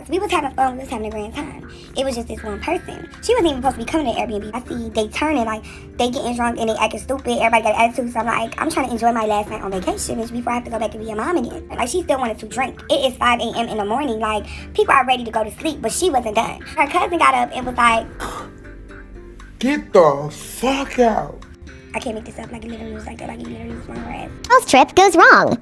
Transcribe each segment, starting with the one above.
So we was having fun, we was having a grand time. It was just this one person. She wasn't even supposed to be coming to the Airbnb. I see they turning, like, they getting drunk and they acting stupid. Everybody got an attitude. So I'm like, I'm trying to enjoy my last night on vacation, bitch, before I have to go back and be a mom again. Like, she still wanted to drink. It is 5 a.m. in the morning. Like, people are ready to go to sleep, but she wasn't done. Her cousin got up and was like, get the fuck out. I can't make this up. Like, it literally was like that. Like, it literally was my ass. Girls trip goes wrong.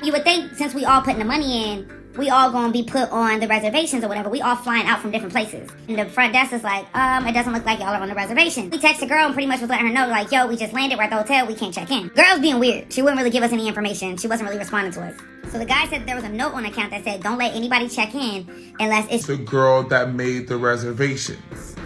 You would think since we all putting the money in, we all gonna be put on the reservations or whatever. We all flying out from different places. And the front desk is like, it doesn't look like y'all are on the reservation. We text the girl and pretty much was letting her know, like, yo, we just landed, we're at the hotel, we can't check in. Girl's being weird. She wouldn't really give us any information. She wasn't really responding to us. So the guy said there was a note on the account that said, don't let anybody check in unless it's the girl that made the reservations.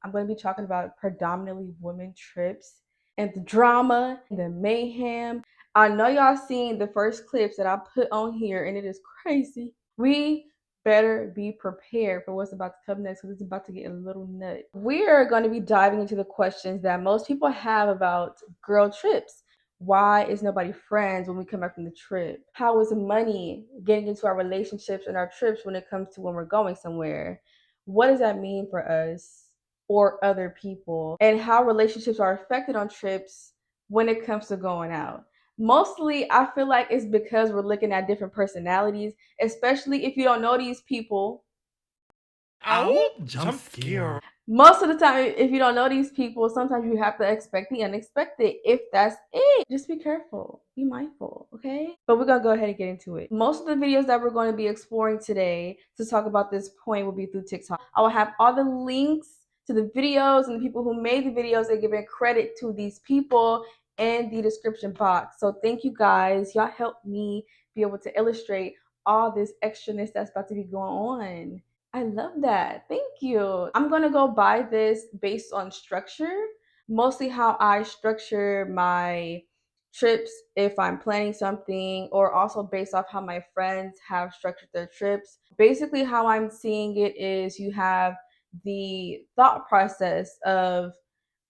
I'm going to be talking about predominantly women trips and the drama, the mayhem. I know y'all seen the first clips that I put on here and it is crazy. We better be prepared for what's about to come next because it's about to get a little nut. We are going to be diving into the questions that most people have about girl trips. Why is nobody friends when we come back from the trip? How is money getting into our relationships and our trips when it comes to when we're going somewhere? What does that mean for us or other people, and how relationships are affected on trips when it comes to going out? Mostly, I feel like it's because we're looking at different personalities, especially if you don't know these people. Ow, jump scare. Most of the time, if you don't know these people, sometimes you have to expect the unexpected. If that's it, just be careful, be mindful, okay? But we're gonna go ahead and get into it. Most of the videos that we're going to be exploring today to talk about this point will be through TikTok. I will have all the links to the videos and the people who made the videos and giving credit to these people in the description box. So thank you guys. Y'all helped me be able to illustrate all this extraness that's about to be going on. I love that. Thank you. I'm going to go by this based on structure, mostly how I structure my trips if I'm planning something, or also based off how my friends have structured their trips. Basically, how I'm seeing it is you have the thought process of,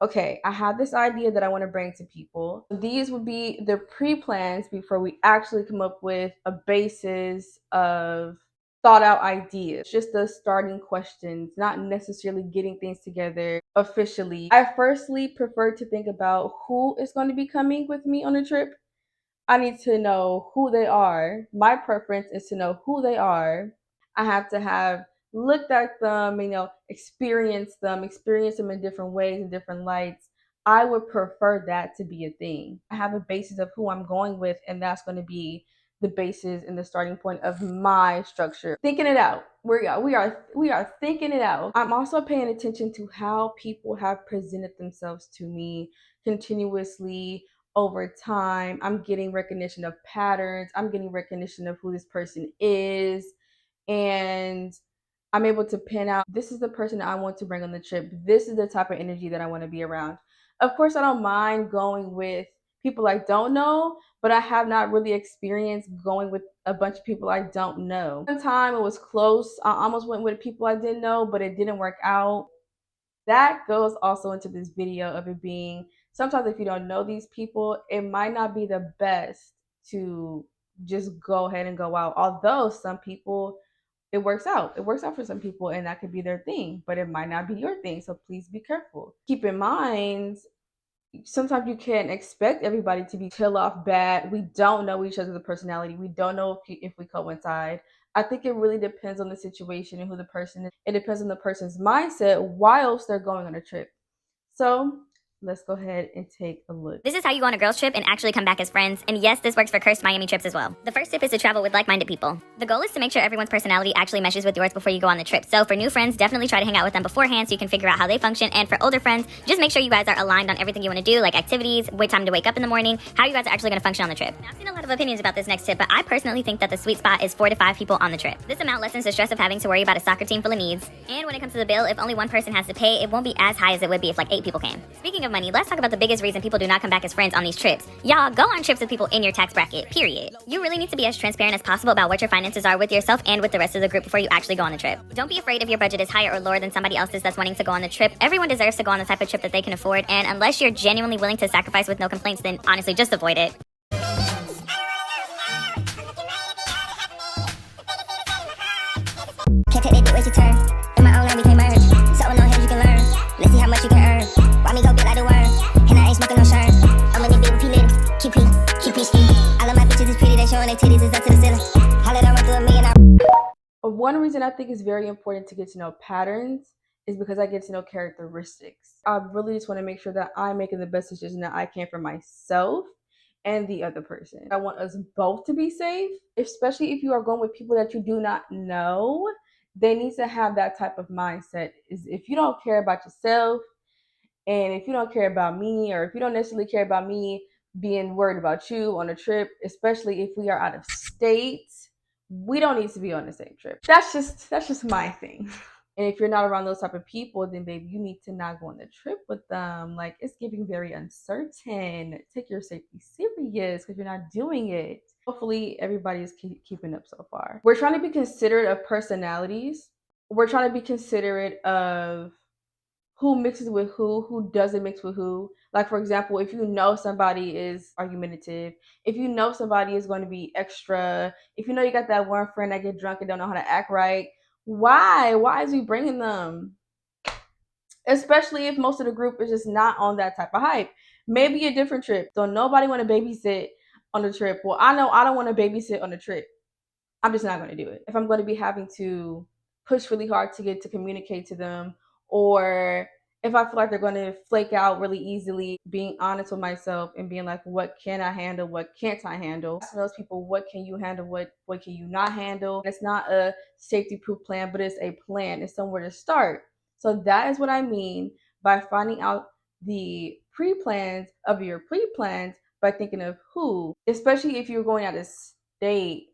okay, I have this idea that I want to bring to people. These would be the pre-plans before we actually come up with a basis of thought out ideas, just the starting questions, not necessarily getting things together officially. I firstly prefer to think about who is going to be coming with me on a trip. I need to know who they are. My preference is to know who they are. I have to have looked at them, experience them in different ways, in different lights. I would prefer that to be a thing. I have a basis of who I'm going with, and that's going to be the basis and the starting point of my structure. Thinking it out. We are thinking it out. I'm also paying attention to how people have presented themselves to me continuously over time. I'm getting recognition of patterns. I'm getting recognition of who this person is. And I'm able to pin out, this is the person I want to bring on the trip. This is the type of energy that I want to be around. Of course, I don't mind going with people I don't know, but I have not really experienced going with a bunch of people I don't know. One time it was close. I almost went with people I didn't know, but it didn't work out. That goes also into this video of it being, sometimes if you don't know these people, it might not be the best to just go ahead and go out. Although some people, it works out. It works out for some people and that could be their thing, but it might not be your thing. So please be careful. Keep in mind, sometimes you can't expect everybody to be chill off bad. We don't know each other's personality. We don't know if we coincide. I think it really depends on the situation and who the person is. It depends on the person's mindset whilst they're going on a trip. So let's go ahead and take a look. This is how you go on a girls trip and actually come back as friends. And yes, this works for cursed Miami trips as well. The first tip is to travel with like-minded people. The goal is to make sure everyone's personality actually meshes with yours before you go on the trip. So for new friends, definitely try to hang out with them beforehand so you can figure out how they function. And for older friends, just make sure you guys are aligned on everything you want to do, like activities, what time to wake up in the morning, how you guys are actually going to function on the trip. Now, I've seen a lot of opinions about this next tip, but I personally think that the sweet spot is 4 to 5 people on the trip. This amount lessens the stress of having to worry about a soccer team full of needs. And when it comes to the bill, if only one person has to pay, it won't be as high as it would be if like 8 people came. Speaking of of money, let's talk about the biggest reason people do not come back as friends on these trips. Y'all, go on trips with people in your tax bracket, period. You really need to be as transparent as possible about what your finances are with yourself and with the rest of the group before you actually go on the trip. Don't be afraid if your budget is higher or lower than somebody else's that's wanting to go on the trip. Everyone deserves to go on the type of trip that they can afford, and unless you're genuinely willing to sacrifice with no complaints, then honestly, just avoid it. Can't take that dick, waste your turn. In my own lane, we can't merge. So on him, you can learn. Let's see how much you can earn. Why me go get like the worm? And I ain't smoking no shirt. I'm in the big with little. Keep ski. All of my bitches is pretty, they showing their titties is up to the ceiling. I let them run through a million. One reason I think it's very important to get to know patterns is because I get to know characteristics. I really just want to make sure that I'm making the best decision that I can for myself and the other person. I want us both to be safe, especially if you are going with people that you do not know. They need to have that type of mindset. Is if you don't care about yourself, and if you don't care about me, or if you don't necessarily care about me being worried about you on a trip, especially if we are out of state, we don't need to be on the same trip. That's just my thing. And if you're not around those type of people, then baby, you need to not go on the trip with them. Like, it's giving very uncertain. Take your safety serious because you're not doing it. Hopefully everybody is keeping up so far. We're trying to be considerate of personalities. We're trying to be considerate of who mixes with who doesn't mix with who. Like, for example, if you know somebody is argumentative, if you know somebody is going to be extra, if you know you got that one friend that get drunk and don't know how to act right, why is we bringing them? Especially if most of the group is just not on that type of hype. Maybe a different trip. So nobody want to babysit on the trip. Well, I know I don't want to babysit on the trip. I'm just not going to do it. If I'm going to be having to push really hard to get to communicate to them, or if I feel like they're going to flake out really easily, being honest with myself and being like, what can I handle? What can't I handle? Asking those people, what can you handle? What can you not handle? It's not a safety proof plan, but it's a plan. It's somewhere to start. So that is what I mean by finding out the pre-plans of your pre-plans by thinking of who, especially if you're going out of state.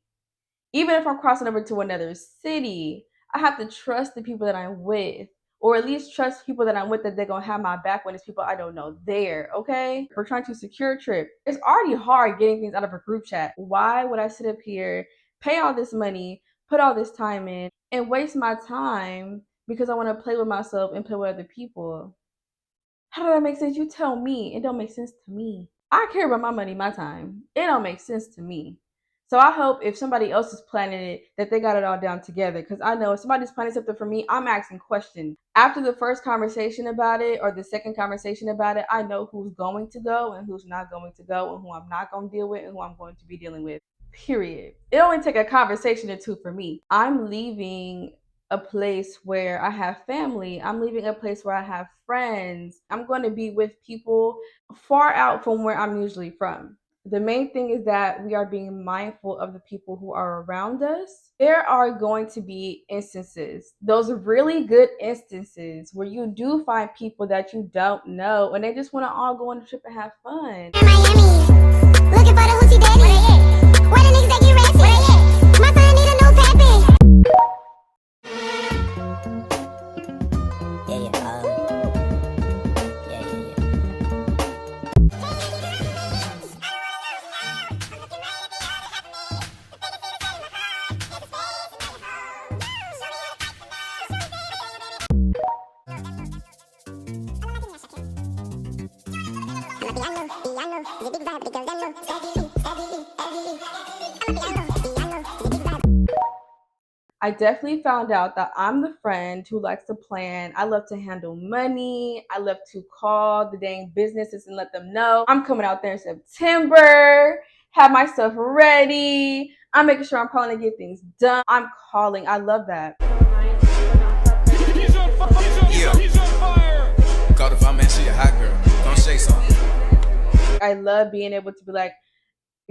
Even if I'm crossing over to another city, I have to trust the people that I'm with, or at least trust people that I'm with that they're going to have my back when it's people I don't know there, okay? We're trying to secure a trip. It's already hard getting things out of a group chat. Why would I sit up here, pay all this money, put all this time in, and waste my time because I want to play with myself and play with other people? How does that make sense? You tell me. It don't make sense to me. I care about my money, my time. It don't make sense to me. So I hope if somebody else is planning it, that they got it all down together. Because I know if somebody's planning something for me, I'm asking questions. After the first conversation about it or the second conversation about it, I know who's going to go and who's not going to go and who I'm not going to deal with and who I'm going to be dealing with. Period. It only take a conversation or two for me. I'm leaving a place where I have family. I'm leaving a place where I have friends. I'm going to be with people far out from where I'm usually from. The main thing is that we are being mindful of the people who are around us. There are going to be instances, those really good instances, where you do find people that you don't know and they just want to all go on a trip and have fun. Miami, looking for the hoochie daddy. Where the niggas that get ratchet? My son need a new pappy. I definitely found out that I'm the friend who likes to plan. I love to handle money. I love to call the dang businesses and let them know I'm coming out there in September, have my stuff ready. I'm making sure I'm calling to get things done. I'm calling. I love that. Call the fire man, she a hot girl. Don't say something. I love being able to be like,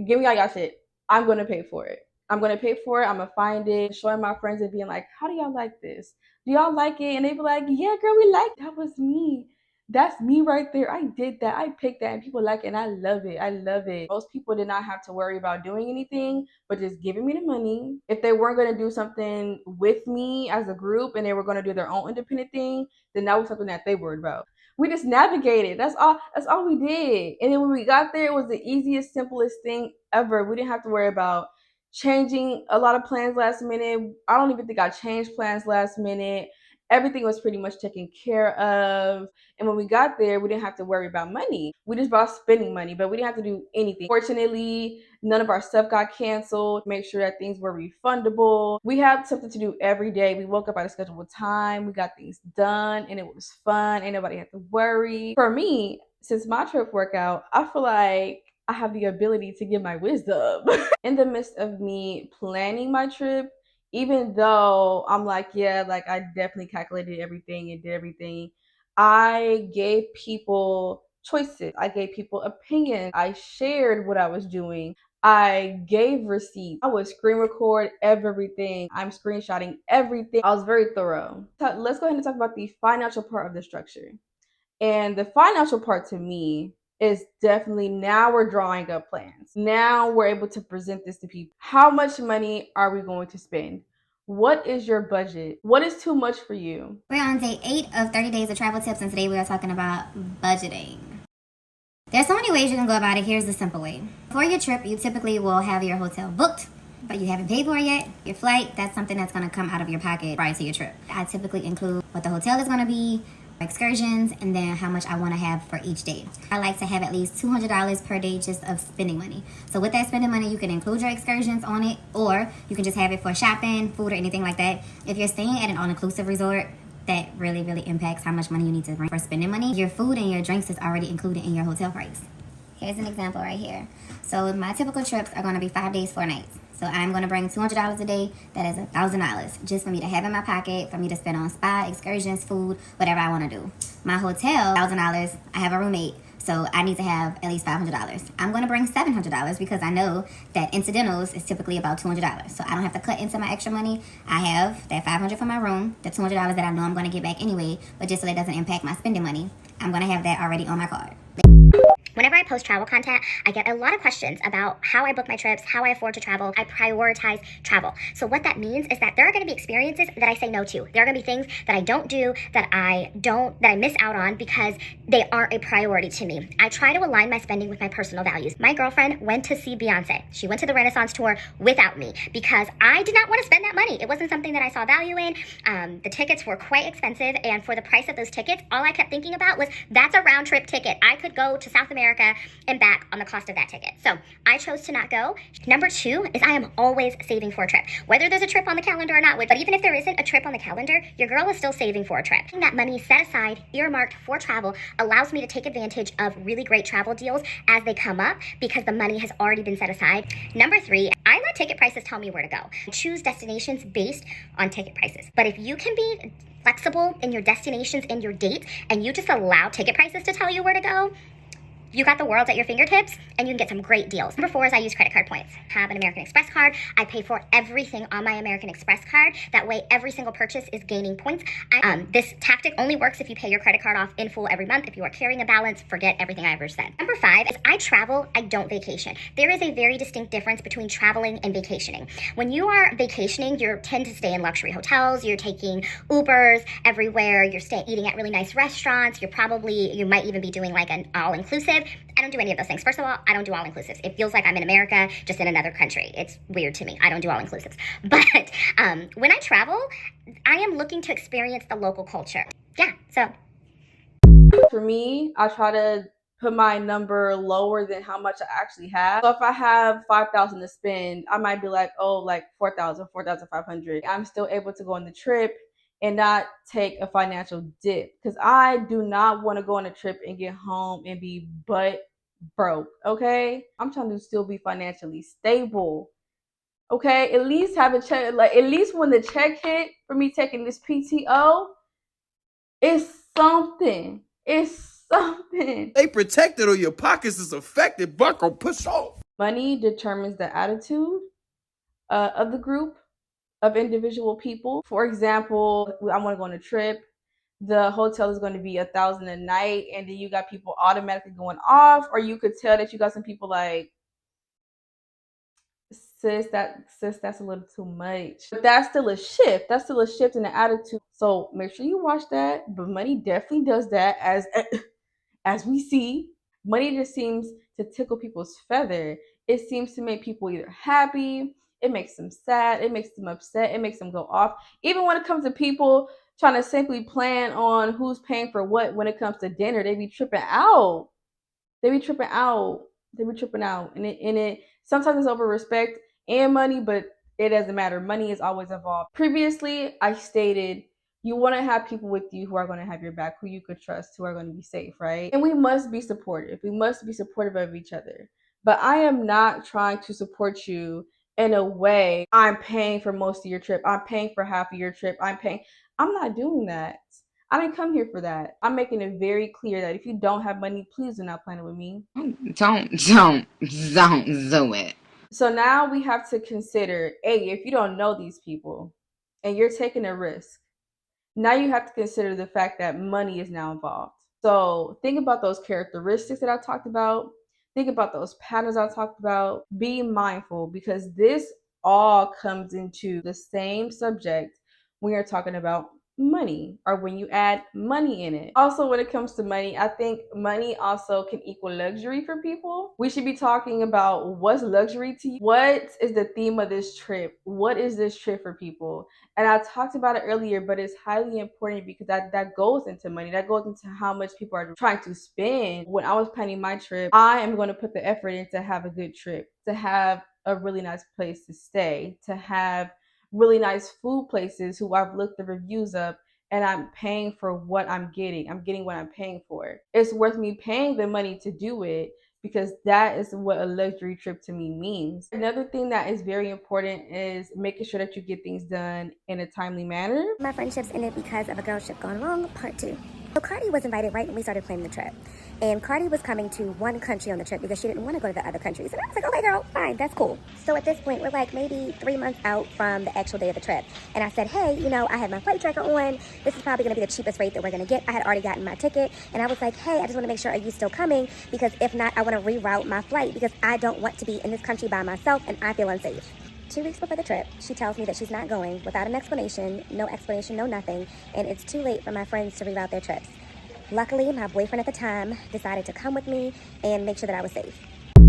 give me all y'all shit. I'm going to pay for it. I'm going to pay for it. I'm going to find it. Showing my friends and being like, how do y'all like this? Do y'all like it? And they be like, yeah, girl, we like it. That was me. That's me right there. I did that. I picked that and people like it and I love it. I love it. Most people did not have to worry about doing anything, but just giving me the money. If they weren't going to do something with me as a group and they were going to do their own independent thing, then that was something that they worried about. We just navigated. That's all we did. And then when we got there, it was the easiest, simplest thing ever. We didn't have to worry about changing a lot of plans last minute. I don't even think I changed plans last minute. Everything was pretty much taken care of. And when we got there, we didn't have to worry about money. We just brought spending money, but we didn't have to do anything. Fortunately, none of our stuff got canceled. Make sure that things were refundable. We had something to do every day. We woke up at a scheduled time. We got things done and it was fun. Ain't nobody had to worry. For me, since my trip worked out, I feel like I have the ability to give my wisdom. In the midst of me planning my trip, even though I'm like, yeah, like I definitely calculated everything and did everything, I gave people choices. I gave people opinions. I shared what I was doing. I gave receipts. I would screen record everything. I'm screenshotting everything. I was very thorough. So let's go ahead and talk about the financial part of the structure. And the financial part to me is definitely now we're drawing up plans. Now we're able to present this to people. How much money are we going to spend? What is your budget? What is too much for you? We're on day 8 of 30 days of travel tips, and today we are talking about budgeting. There's so many ways you can go about it. Here's the simple way. For your trip, you typically will have your hotel booked, but you haven't paid for it yet. Your flight, that's something that's going to come out of your pocket prior to your trip. I typically include what the hotel is going to be, excursions, and then how much I want to have for each day. I like to have at least $200 per day just of spending money. So with that spending money, you can include your excursions on it, or you can just have it for shopping, food, or anything like that. If you're staying at an all-inclusive resort, that really impacts how much money you need to bring for spending money. Your food and your drinks is already included in your hotel price. Here's an example right here. So my typical trips are going to be 5 days, 4 nights. So I'm going to bring $200 a day. That is $1,000 just for me to have in my pocket, for me to spend on spa, excursions, food, whatever I want to do. My hotel, $1,000. I have a roommate, so I need to have at least $500. I'm going to bring $700 because I know that incidentals is typically about $200. So I don't have to cut into my extra money. I have that $500 for my room, the $200 that I know I'm going to get back anyway, but just so that doesn't impact my spending money, I'm going to have that already on my card. Whenever I post travel content, I get a lot of questions about how I book my trips, how I afford to travel. I prioritize travel. So what that means is that there are going to be experiences that I say no to. There are going to be things that I don't do, that I miss out on because they aren't a priority to me. I try to align my spending with my personal values. My girlfriend went to see Beyonce. She went to the Renaissance tour without me because I did not want to spend that money. It wasn't something that I saw value in. The tickets were quite expensive, and for the price of those tickets, all I kept thinking about was that's a round trip ticket. I could go to South America and back on the cost of that ticket. So I chose to not go. Number 2 is I am always saving for a trip. Whether there's a trip on the calendar or not, but even if there isn't a trip on the calendar, your girl is still saving for a trip. That money set aside, earmarked for travel, allows me to take advantage of really great travel deals as they come up because the money has already been set aside. Number 3, I let ticket prices tell me where to go. Choose destinations based on ticket prices. But if you can be flexible in your destinations and your dates, and you just allow ticket prices to tell you where to go, you got the world at your fingertips, and you can get some great deals. Number 4 is I use credit card points. I have an American Express card. I pay for everything on my American Express card. That way, every single purchase is gaining points. This tactic only works if you pay your credit card off in full every month. If you are carrying a balance, forget everything I ever said. Number 5 is I travel, I don't vacation. There is a very distinct difference between traveling and vacationing. When you are vacationing, you tend to stay in luxury hotels. You're taking Ubers everywhere. You're eating at really nice restaurants. You might even be doing like an all-inclusive. I don't do any of those things. First of all, I don't do all-inclusives. It feels like I'm in America, just in another country. It's weird to me. I don't do all-inclusives. But when I travel, I am looking to experience the local culture. Yeah, so. For me, I try to put my number lower than how much I actually have. So if I have $5,000 to spend, I might be like, oh, like 4,000, 4,500. I'm still able to go on the trip and not take a financial dip, because I do not want to go on a trip and get home and be butt broke. Okay, I'm trying to still be financially stable. Okay, at least have a check. Like at least when the check hit for me taking this PTO, it's something. It's something. They protected or your pockets is affected. Buckle, push off. Money determines the attitude of the group of individual people. For example, I want to go on a trip. The hotel is going to be $1,000 a night, and then you got people automatically going off, or you could tell that you got some people like sis, that's a little too much. But that's still a shift. That's still a shift in the attitude. So make sure you watch that. But money definitely does that, as we see. Money just seems to tickle people's feather. It seems to make people either happy, it makes them sad, it makes them upset, it makes them go off. Even when it comes to people trying to simply plan on who's paying for what when it comes to dinner, they be tripping out. They be tripping out. They be tripping out. And it sometimes it's over respect and money, but it doesn't matter. Money is always involved. Previously, I stated you want to have people with you who are going to have your back, who you could trust, who are going to be safe, right? And we must be supportive. We must be supportive of each other. But I am not trying to support you in a way I'm paying for most of your trip. I'm paying for half of your trip. I'm not doing that. I didn't come here for that. I'm making it very clear that if you don't have money, please do not plan it with me. Don't do it. So now we have to consider, A, if you don't know these people and you're taking a risk, now you have to consider the fact that money is now involved. So think about those characteristics that I talked about. Think about those patterns I talked about. Be mindful, because this all comes into the same subject when you're talking about money, or when you add money in it. Also, when it comes to money, I think money also can equal luxury for people. We should be talking about what's luxury to you. What is the theme of this trip? What is this trip for people? And I talked about it earlier, but it's highly important because that goes into money. That goes into how much people are trying to spend. When I was planning my trip, I am going to put the effort in to have a good trip, to have a really nice place to stay, to have really nice food places who I've looked the reviews up, and I'm paying for what I'm getting. I'm getting what I'm paying for. It's worth me paying the money to do it, because that is what a luxury trip to me means. Another thing that is very important is making sure that you get things done in a timely manner. My friendships ended because of a girl trip gone wrong, part 2. So Cardi was invited right when we started planning the trip. And Cardi was coming to one country on the trip because she didn't want to go to the other countries. And I was like, okay, girl, fine, that's cool. So at this point, we're like maybe 3 months out from the actual day of the trip. And I said, hey, I had my flight tracker on. This is probably going to be the cheapest rate that we're going to get. I had already gotten my ticket. And I was like, hey, I just want to make sure, are you still coming? Because if not, I want to reroute my flight because I don't want to be in this country by myself and I feel unsafe. 2 weeks before the trip, she tells me that she's not going without an explanation, no nothing, and it's too late for my friends to reroute their trips. Luckily, my boyfriend at the time decided to come with me and make sure that I was safe.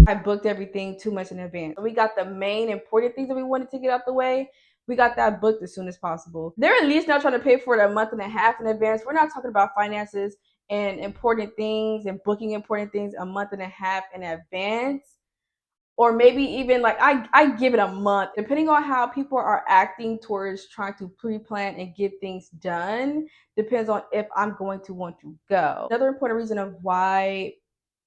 I booked everything too much in advance. We got the main important things that we wanted to get out the way. We got that booked as soon as possible. They're at least not trying to pay for it a month and a half in advance. We're not talking about finances and important things and booking important things a month and a half in advance. Or maybe even like I give it a month, depending on how people are acting towards trying to pre-plan and get things done, depends on if I'm going to want to go. Another important reason of why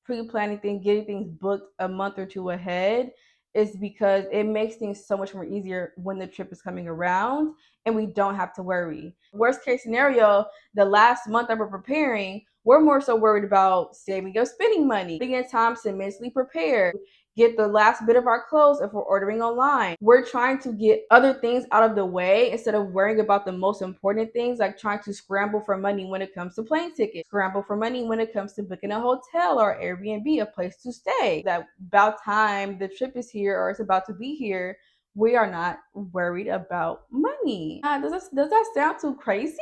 pre-planning things, getting things booked a month or two ahead, is because it makes things so much more easier when the trip is coming around and we don't have to worry. Worst case scenario, the last month that we're preparing, we're more so worried about saving up spending money, taking time to mentally prepare, get the last bit of our clothes if we're ordering online. We're trying to get other things out of the way instead of worrying about the most important things, like trying to scramble for money when it comes to plane tickets, scramble for money when it comes to booking a hotel or Airbnb, a place to stay. That about time the trip is here or it's about to be here, we are not worried about money. Does that sound too crazy?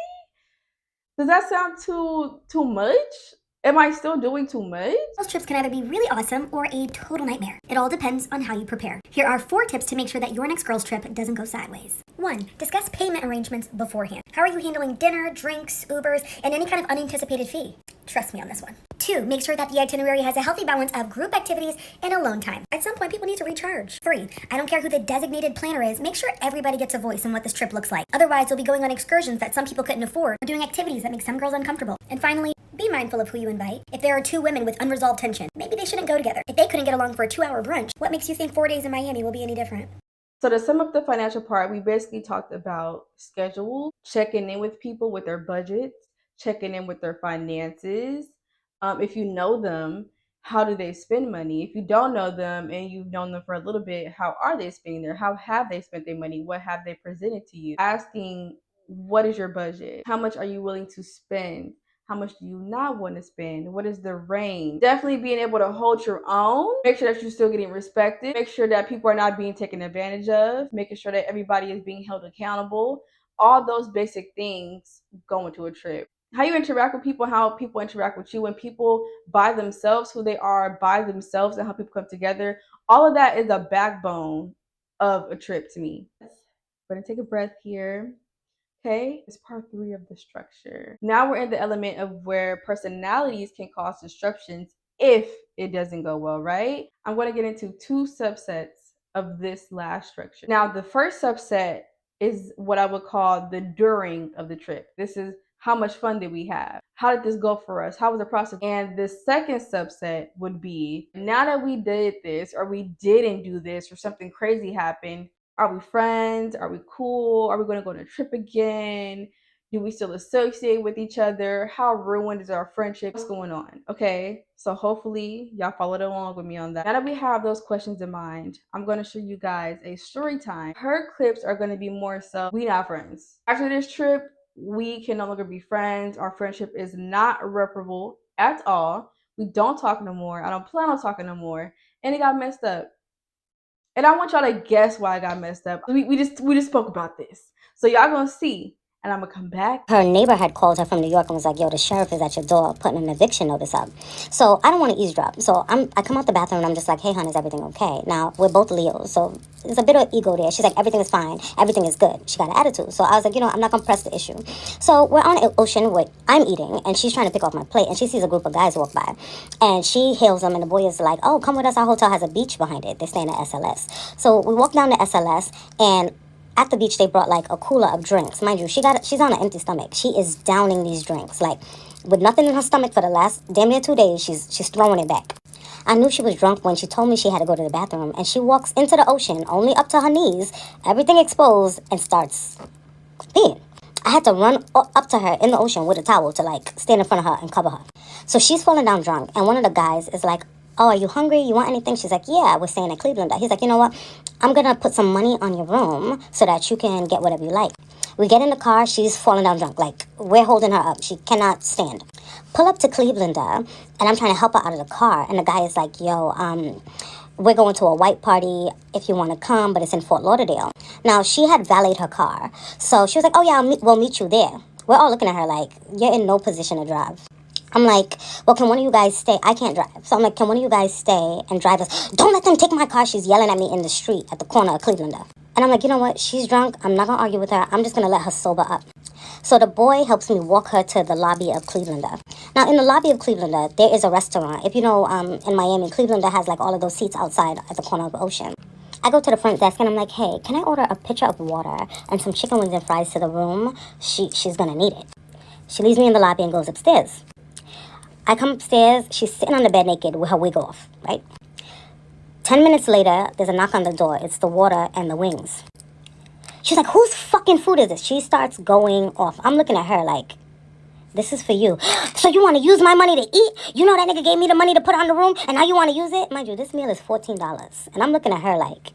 Does that sound too much? Am I still doing too much? Those trips can either be really awesome or a total nightmare. It all depends on how you prepare. Here are 4 tips to make sure that your next girls trip doesn't go sideways. 1. Discuss payment arrangements beforehand. How are you handling dinner, drinks, Ubers, and any kind of unanticipated fee? Trust me on this one. 2. Make sure that the itinerary has a healthy balance of group activities and alone time. At some point, people need to recharge. 3. I don't care who the designated planner is, make sure everybody gets a voice in what this trip looks like. Otherwise, you'll be going on excursions that some people couldn't afford, or doing activities that make some girls uncomfortable. And finally, be mindful of who you invite. If there are 2 women with unresolved tension, maybe they shouldn't go together. If they couldn't get along for a 2-hour brunch, what makes you think 4 days in Miami will be any different? So to sum up the financial part, we basically talked about schedule, checking in with people with their budgets, checking in with their finances. If you know them, how do they spend money? If you don't know them and you've known them for a little bit, how are they spending their? How have they spent their money? What have they presented to you? Asking, what is your budget? How much are you willing to spend? How much do you not want to spend? What is the range? Definitely being able to hold your own. Make sure that you're still getting respected. Make sure that people are not being taken advantage of. Making sure that everybody is being held accountable. All those basic things go into a trip. How you interact with people, how people interact with you, when people by themselves, who they are by themselves, and how people come together. All of that is a backbone of a trip to me. But take a breath here. Okay, it's part 3 of the structure. Now we're in the element of where personalities can cause disruptions if it doesn't go well, right? I'm going to get into 2 subsets of this last structure. Now, the first subset is what I would call the during of the trip. This is how much fun did we have? How did this go for us? How was the process? And the second subset would be, now that we did this, or we didn't do this, or something crazy happened, are we friends? Are we cool? Are we going to go on a trip again? Do we still associate with each other? How ruined is our friendship? What's going on? Okay, so hopefully y'all followed along with me on that. Now that we have those questions in mind, I'm going to show you guys a story time. Her clips are going to be more so, we not friends. After this trip, we can no longer be friends. Our friendship is not irreparable at all. We don't talk no more. I don't plan on talking no more. And it got messed up. And I want y'all to guess why I got messed up. We just spoke about this. So y'all gonna see. And I'm gonna come back. Her neighbor had called her from New York and was like, yo, the sheriff is at your door putting an eviction notice up. So I don't want to eavesdrop. So I come out the bathroom and I'm just like, hey, hon, is everything okay? Now, we're both Leos, so there's a bit of ego there. She's like, everything is fine. Everything is good. She got an attitude. So I was like, I'm not going to press the issue. So we're on an ocean with, I'm eating, and she's trying to pick off my plate, and she sees a group of guys walk by. And she hails them, and the boy is like, oh, come with us. Our hotel has a beach behind it. They're staying at SLS. So we walk down to SLS, and at the beach, they brought like a cooler of drinks. Mind you, she's on an empty stomach. She is downing these drinks, like with nothing in her stomach for the last damn near 2 days. She's throwing it back. I knew she was drunk when she told me she had to go to the bathroom, and she walks into the ocean, only up to her knees, everything exposed, and starts peeing. I had to run up to her in the ocean with a towel to like stand in front of her and cover her. So she's falling down drunk, and one of the guys is like, oh, are you hungry? You want anything? She's like, yeah, we're staying at Cleveland. He's like, you know what? I'm going to put some money on your room so that you can get whatever you like. We get in the car. She's falling down drunk. Like, we're holding her up. She cannot stand. Pull up to Cleveland, and I'm trying to help her out of the car. And the guy is like, yo, we're going to a white party if you want to come, but it's in Fort Lauderdale. Now, she had valeted her car. So she was like, oh, yeah, we'll meet you there. We're all looking at her like, you're in no position to drive. I'm like, well, can one of you guys stay? I can't drive. So I'm like, can one of you guys stay and drive us? Don't let them take my car. She's yelling at me in the street at the corner of Cleveland. And I'm like, you know what? She's drunk. I'm not going to argue with her. I'm just going to let her sober up. So the boy helps me walk her to the lobby of Cleveland. Now, in the lobby of Cleveland, there is a restaurant. If you know, in Miami, Cleveland has like all of those seats outside at the corner of the ocean. I go to the front desk and I'm like, hey, can I order a pitcher of water and some chicken wings and fries to the room? She's going to need it. She leaves me in the lobby and goes upstairs. I come upstairs, she's sitting on the bed naked with her wig off, right? 10 minutes later, there's a knock on the door. It's the water and the wings. She's like, whose fucking food is this? She starts going off. I'm looking at her like, this is for you. So you want to use my money to eat? You know that nigga gave me the money to put on the room, and now you want to use it? Mind you, this meal is $14. And I'm looking at her like,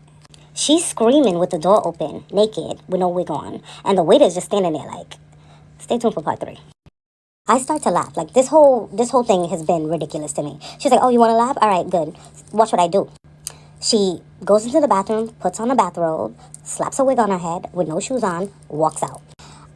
she's screaming with the door open, naked, with no wig on. And the waiter's just standing there like, stay tuned for part 3. I start to laugh. Like, this whole thing has been ridiculous to me. She's like, oh, you want to laugh? All right, good. Watch what I do. She goes into the bathroom, puts on a bathrobe, slaps a wig on her head with no shoes on, walks out.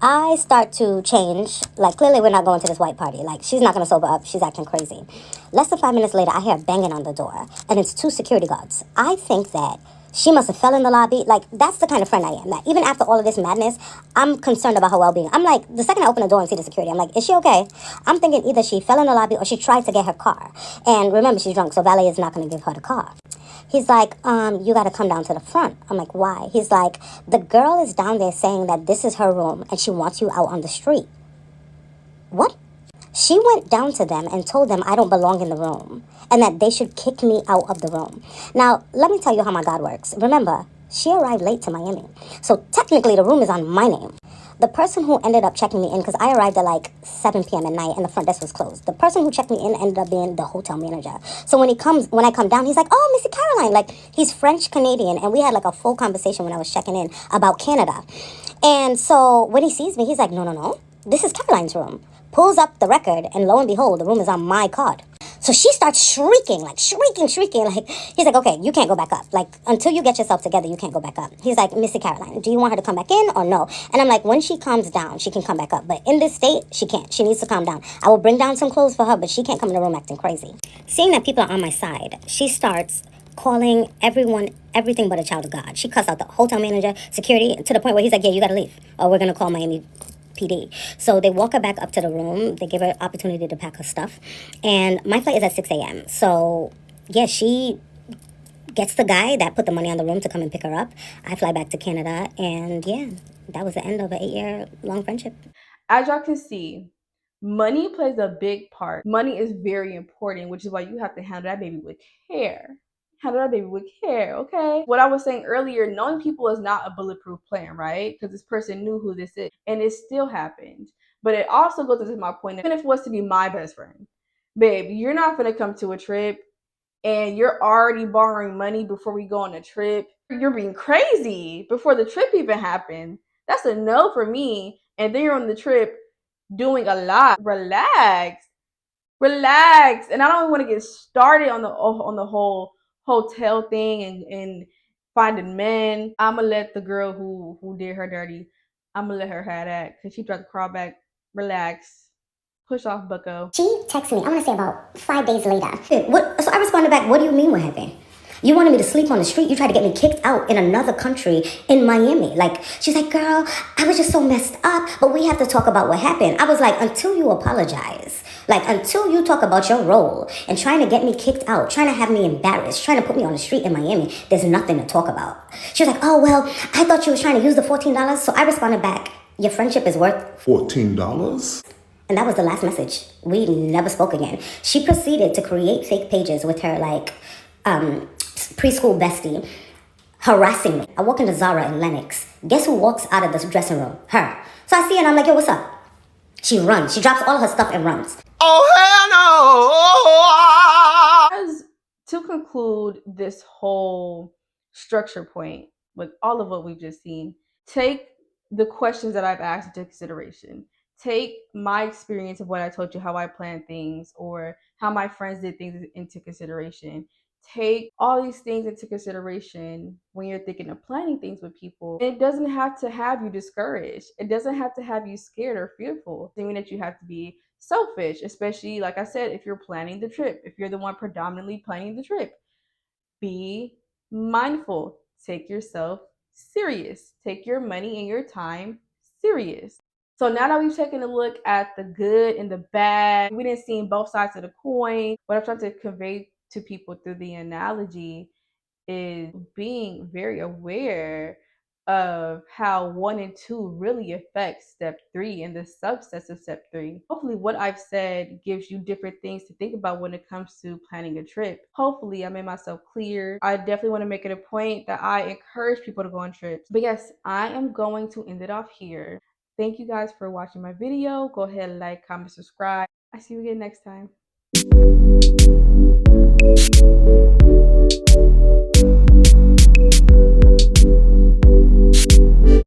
I start to change. Like, clearly we're not going to this white party. Like, she's not going to sober up. She's acting crazy. Less than 5 minutes later, I hear banging on the door, and it's 2 security guards. I think that she must have fell in the lobby. Like, that's the kind of friend I am. That even after all of this madness, I'm concerned about her well-being. I'm like, the second I open the door and see the security, I'm like, is she okay? I'm thinking either she fell in the lobby or she tried to get her car. And remember, she's drunk, so valet is not going to give her the car. He's like, you got to come down to the front. I'm like, why? He's like, the girl is down there saying that this is her room and she wants you out on the street. What? She went down to them and told them I don't belong in the room and that they should kick me out of the room. Now, let me tell you how my God works. Remember, she arrived late to Miami. So technically, the room is on my name. The person who ended up checking me in, because I arrived at like 7 p.m. at night and the front desk was closed. The person who checked me in ended up being the hotel manager. So when I come down, he's like, oh, Missy Caroline. Like, he's French-Canadian. And we had like a full conversation when I was checking in about Canada. And so when he sees me, he's like, no. This is Caroline's room. pulls up the record, and lo and behold, the room is on my card. So she starts shrieking, like shrieking. Like, he's like, okay, you can't go back up. Like, until you get yourself together, you can't go back up. He's like, Missy Caroline, do you want her to come back in or no? And I'm like, when she calms down, she can come back up. But in this state, she can't. She needs to calm down. I will bring down some clothes for her, but she can't come in the room acting crazy. Seeing that people are on my side, she starts calling everyone everything but a child of God. She cussed out the hotel manager, security, to the point where he's like, yeah, you gotta leave, or we're gonna call Miami PD. So they walk her back up to the room. They give her opportunity to pack her stuff. And my flight is at 6 a.m. So, yeah, she gets the guy that put the money on the room to come and pick her up. I fly back to Canada. And, yeah, that was the end of an 8-year-long friendship. As y'all can see, money plays a big part. Money is very important, which is why you have to handle that baby with care. Handle that baby with care, okay? What I was saying earlier, knowing people is not a bulletproof plan, right? Because this person knew who this is, and it still happened. But it also goes into my point, even if it was to be my best friend, babe, you're not gonna come to a trip and you're already borrowing money before we go on a trip. You're being crazy before the trip even happened. That's a no for me. And then you're on the trip doing a lot. Relax. And I don't want to get started on the whole hotel thing and finding men. I'ma let the girl who did her dirty, I'ma let her have that because she tried to crawl back. Relax. Push off, bucko. She texted me, I want to say about 5 days later. So I responded back, what do you mean what happened? You wanted me to sleep on the street. You tried to get me kicked out in another country in Miami. Like, she's like, girl, I was just so messed up, but we have to talk about what happened. I was like, until you apologize, like, until you talk about your role and trying to get me kicked out, trying to have me embarrassed, trying to put me on the street in Miami, there's nothing to talk about. She was like, oh, well, I thought you was trying to use the $14. So I responded back, your friendship is worth $14? And that was the last message. We never spoke again. She proceeded to create fake pages with her, like, preschool bestie, harassing me. I walk into Zara in Lenox. Guess who walks out of the dressing room? Her. So I see her and I'm like, yo, what's up? She runs. She drops all her stuff and runs. Oh, hell no! As to conclude this whole structure point with all of what we've just seen, take the questions that I've asked into consideration. Take my experience of what I told you, how I plan things, or how my friends did things into consideration. Take all these things into consideration when you're thinking of planning things with people. It doesn't have to have you discouraged. It doesn't have to have you scared or fearful. I mean that you have to be selfish, especially, like I said, if you're planning the trip, if you're the one predominantly planning the trip. Be mindful. Take yourself serious. Take your money and your time serious. So now that we've taken a look at the good and the bad, we didn't see both sides of the coin. What I'm trying to convey to people through the analogy is being very aware of how 1 and 2 really affect step 3 and the subsets of step 3. Hopefully what I've said gives you different things to think about when it comes to planning a trip. Hopefully I made myself clear. I definitely want to make it a point that I encourage people to go on trips. But yes, I am going to end it off here. Thank you guys for watching my video. Go ahead and like, comment, subscribe. I see you again next time.